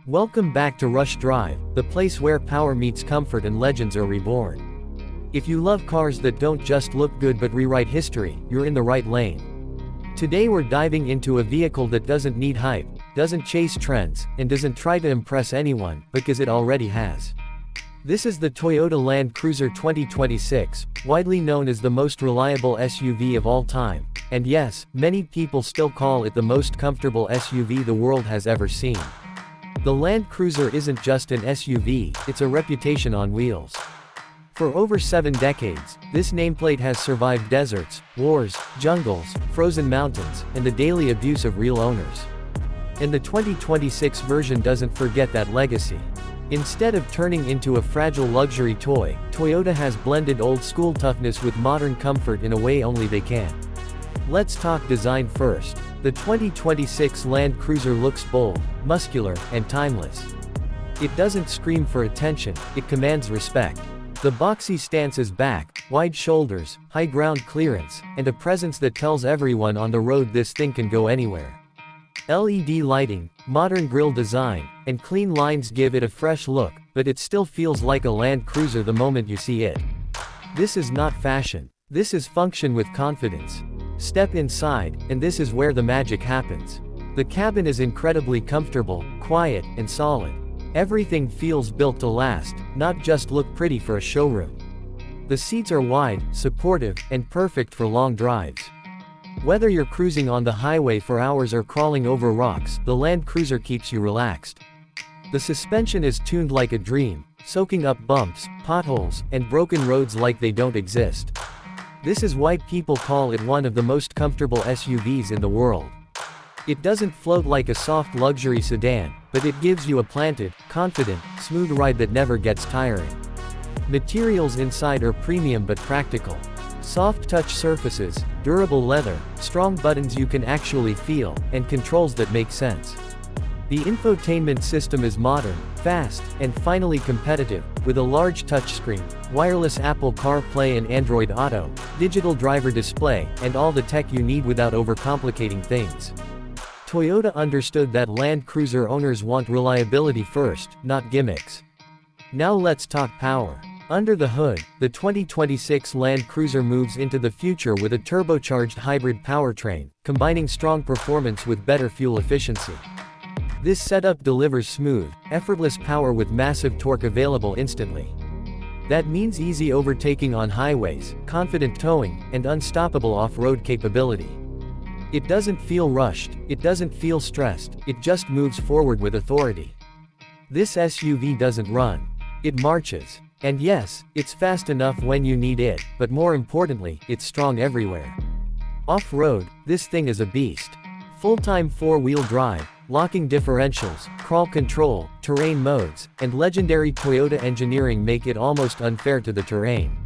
Welcome back to Rush Drive, the place where power meets comfort and legends are reborn. If you love cars that don't just look good but rewrite history, you're in the right lane. Today we're diving into a vehicle that doesn't need hype, doesn't chase trends, and doesn't try to impress anyone, because it already has. This is the Toyota Land Cruiser 2026, widely known as the most reliable SUV of all time, and yes, many people still call it the most comfortable SUV the world has ever seen. The Land Cruiser isn't just an SUV, it's a reputation on wheels. For over 7 decades, this nameplate has survived deserts, wars, jungles, frozen mountains, and the daily abuse of real owners. And the 2026 version doesn't forget that legacy. Instead of turning into a fragile luxury toy, Toyota has blended old-school toughness with modern comfort in a way only they can. Let's talk design first. The 2026 Land Cruiser looks bold, muscular, and timeless. It doesn't scream for attention, it commands respect. The boxy stance is back, wide shoulders, high ground clearance, and a presence that tells everyone on the road this thing can go anywhere. LED lighting, modern grille design, and clean lines give it a fresh look, but it still feels like a Land Cruiser the moment you see it. This is not fashion. This is function with confidence. Step inside, and this is where the magic happens. The cabin is incredibly comfortable, quiet, and solid. Everything feels built to last, not just look pretty for a showroom. The seats are wide, supportive, and perfect for long drives. Whether you're cruising on the highway for hours or crawling over rocks, the Land Cruiser keeps you relaxed. The suspension is tuned like a dream, soaking up bumps, potholes, and broken roads like they don't exist. This is why people call it one of the most comfortable SUVs in the world. It doesn't float like a soft luxury sedan, but it gives you a planted, confident, smooth ride that never gets tiring. Materials inside are premium but practical. Soft touch surfaces, durable leather, strong buttons you can actually feel, and controls that make sense. The infotainment system is modern, fast, and finally competitive, with a large touchscreen, wireless Apple CarPlay and Android Auto, digital driver display, and all the tech you need without overcomplicating things. Toyota understood that Land Cruiser owners want reliability first, not gimmicks. Now let's talk power. Under the hood, the 2026 Land Cruiser moves into the future with a turbocharged hybrid powertrain, combining strong performance with better fuel efficiency. This setup delivers smooth, effortless power with massive torque available instantly. That means easy overtaking on highways, confident towing, and unstoppable off-road capability. It doesn't feel rushed, it doesn't feel stressed, it just moves forward with authority. This SUV doesn't run. It marches. And yes, it's fast enough when you need it, but more importantly, it's strong everywhere. Off-road, this thing is a beast. Full-time 4-wheel drive, locking differentials, crawl control, terrain modes, and legendary Toyota engineering make it almost unfair to the terrain.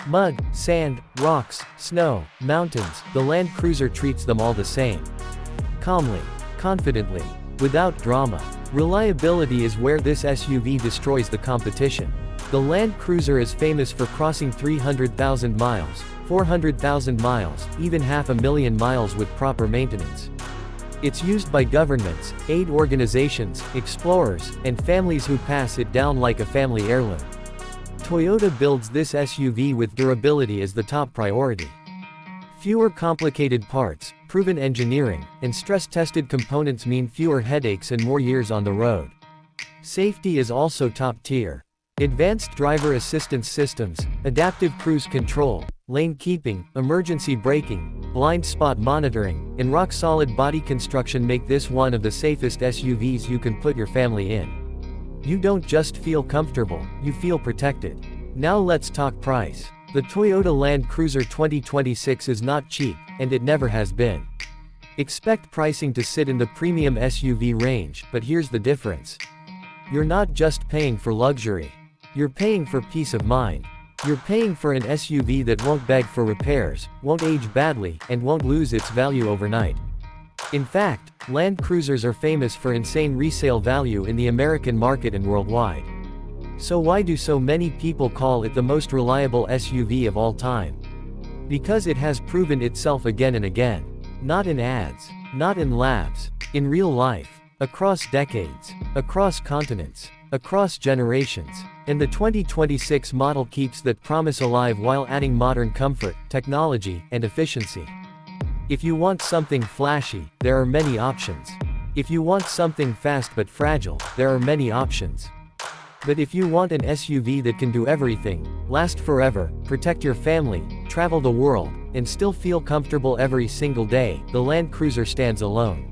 Mud, sand, rocks, snow, mountains, the Land Cruiser treats them all the same. Calmly, confidently, without drama. Reliability is where this SUV destroys the competition. The Land Cruiser is famous for crossing 300,000 miles, 400,000 miles, even 500,000 miles with proper maintenance. It's used by governments, aid organizations, explorers, and families who pass it down like a family heirloom. Toyota builds this SUV with durability as the top priority. Fewer complicated parts, proven engineering, and stress-tested components mean fewer headaches and more years on the road. Safety is also top tier. Advanced driver assistance systems, adaptive cruise control, lane keeping, emergency braking, blind spot monitoring, and rock-solid body construction make this one of the safest SUVs you can put your family in. You don't just feel comfortable, you feel protected. Now let's talk price. The Toyota Land Cruiser 2026 is not cheap, and it never has been. Expect pricing to sit in the premium SUV range, but here's the difference. You're not just paying for luxury. You're paying for peace of mind. You're paying for an SUV that won't beg for repairs, won't age badly, and won't lose its value overnight. In fact, Land Cruisers are famous for insane resale value in the American market and worldwide. So why do so many people call it the most reliable SUV of all time? Because it has proven itself again and again. Not in ads. Not in labs. In real life. Across decades. Across continents. Across generations. And the 2026 model keeps that promise alive while adding modern comfort, technology, and efficiency. If you want something flashy, there are many options. If you want something fast but fragile, there are many options. But if you want an SUV that can do everything, last forever, protect your family, travel the world, and still feel comfortable every single day, the Land Cruiser stands alone.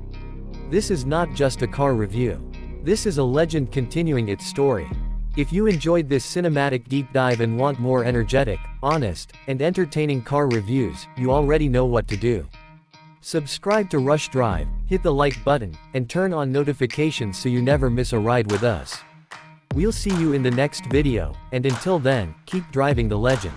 This is not just a car review. This is a legend continuing its story. If you enjoyed this cinematic deep dive and want more energetic, honest, and entertaining car reviews, you already know what to do. Subscribe to Rush Drive, hit the like button, and turn on notifications so you never miss a ride with us. We'll see you in the next video, and until then, keep driving the legend.